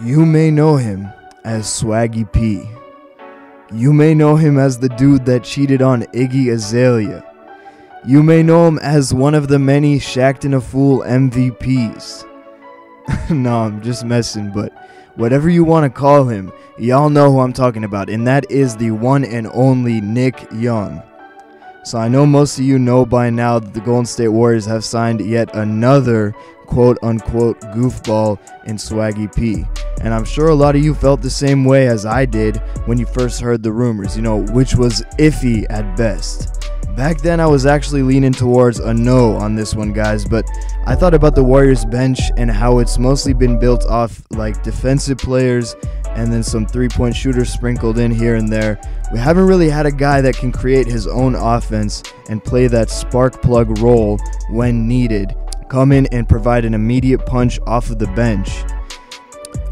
You may know him as Swaggy P. You may know him as the dude that cheated on Iggy Azalea. You may know him as one of the many Shacked in a Fool MVPs. No, I'm just messing, but whatever you want to call him, y'all know who I'm talking about, and that is the one and only Nick Young. So I know most of you know by now that the Golden State Warriors have signed yet another quote-unquote goofball in Swaggy P. And I'm sure a lot of you felt the same way as I did when you first heard the rumors, which was iffy at best. Back then I was actually leaning towards a no on this one, guys, but I thought about the Warriors bench and how it's mostly been built off like defensive players and then some three-point shooters sprinkled in here and there. We haven't really had a guy that can create his own offense and play that spark plug role when needed, come in and provide an immediate punch off of the bench.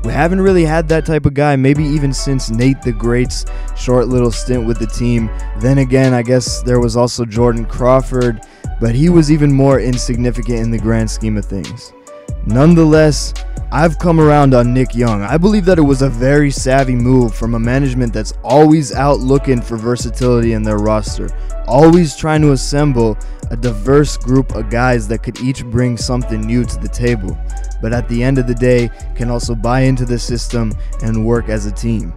We haven't really had that type of guy, maybe even since Nate the Great's short little stint with the team. Then again, I guess there was also Jordan Crawford, but he was even more insignificant in the grand scheme of things. Nonetheless, I've come around on Nick Young. I believe that it was a very savvy move from a management that's always out looking for versatility in their roster, always trying to assemble a diverse group of guys that could each bring something new to the table, but at the end of the day can also buy into the system and work as a team.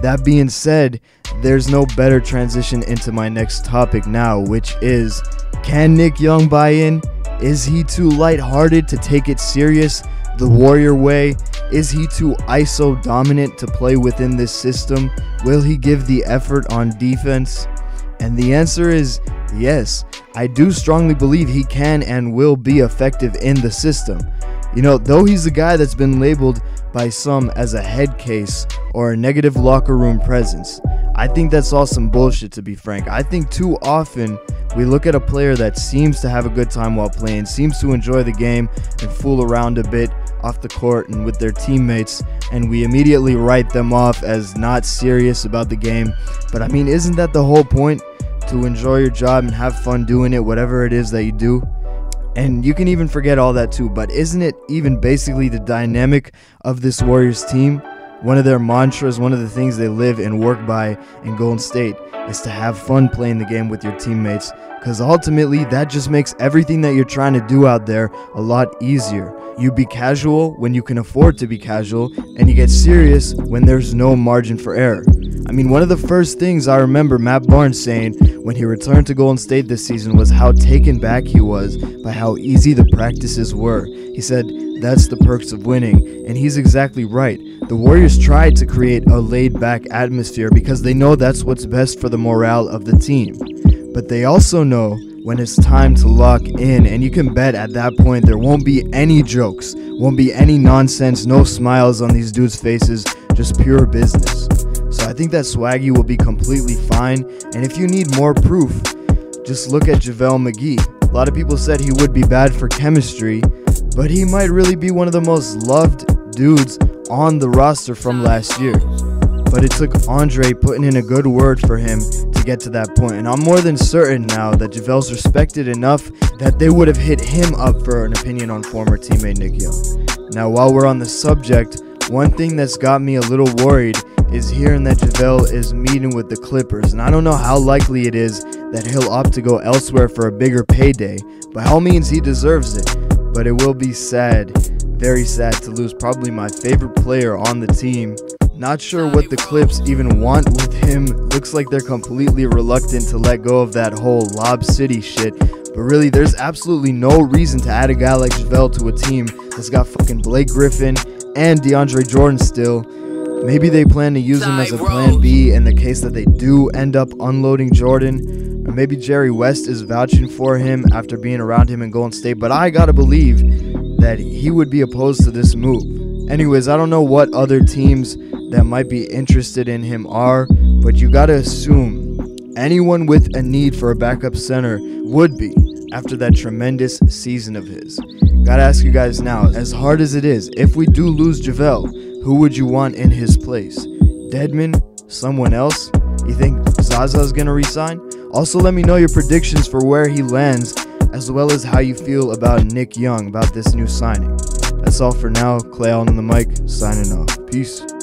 That being said, there's no better transition into my next topic now, which is, can Nick Young buy in? Is he too lighthearted to take it serious the Warrior way? Is he too ISO dominant to play within this system? Will he give the effort on defense? And the answer is yes. I do strongly believe he can and will be effective in the system. Though he's a guy that's been labeled by some as a head case or a negative locker room presence, I think that's all some bullshit, to be frank. I think too often we look at a player that seems to have a good time while playing, seems to enjoy the game and fool around a bit off the court and with their teammates, and we immediately write them off as not serious about the game. But I mean, isn't that the whole point? To enjoy your job and have fun doing it, whatever it is that you do? And you can even forget all that too, but isn't it even basically the dynamic of this Warriors team? One of their mantras, one of the things they live and work by in Golden State is to have fun playing the game with your teammates, because ultimately that just makes everything that you're trying to do out there a lot easier. You be casual when you can afford to be casual, and you get serious when there's no margin for error. I mean, one of the first things I remember Matt Barnes saying when he returned to Golden State this season was how taken back he was by how easy the practices were. He said, that's the perks of winning, and he's exactly right. The Warriors tried to create a laid-back atmosphere because they know that's what's best for the morale of the team. But they also know when it's time to lock in, and you can bet at that point there won't be any jokes, won't be any nonsense, no smiles on these dudes' faces, just pure business. So I think that Swaggy will be completely fine, and if you need more proof, just look at JaVale McGee. A lot of people said he would be bad for chemistry, but he might really be one of the most loved dudes on the roster from last year. But it took Andre putting in a good word for him to get to that point, and I'm more than certain now that JaVale's respected enough that they would have hit him up for an opinion on former teammate Nick Young. Now, while we're on the subject, one thing that's got me a little worried is hearing that JaVale is meeting with the Clippers, and I don't know how likely it is that he'll opt to go elsewhere for a bigger payday. By all means, he deserves it, but it will be sad, very sad, to lose probably my favorite player on the team. Not sure what the Clips even want with him. Looks like they're completely reluctant to let go of that whole Lob City shit, but really there's absolutely no reason to add a guy like JaVale to a team that's got fucking Blake Griffin and DeAndre Jordan still. Maybe they plan to use him as a plan B in the case that they do end up unloading Jordan, or maybe Jerry West is vouching for him after being around him in Golden State, but I gotta believe that he would be opposed to this move. Anyways, I don't know what other teams that might be interested in him are, but you gotta assume anyone with a need for a backup center would be after that tremendous season of his. Gotta ask you guys now, as hard as it is, if we do lose JaVale, who would you want in his place? Dedmon? Someone else? You think Zaza's gonna resign? Also, let me know your predictions for where he lands, as well as how you feel about Nick Young, about this new signing. That's all for now. Clay on the mic, signing off. Peace.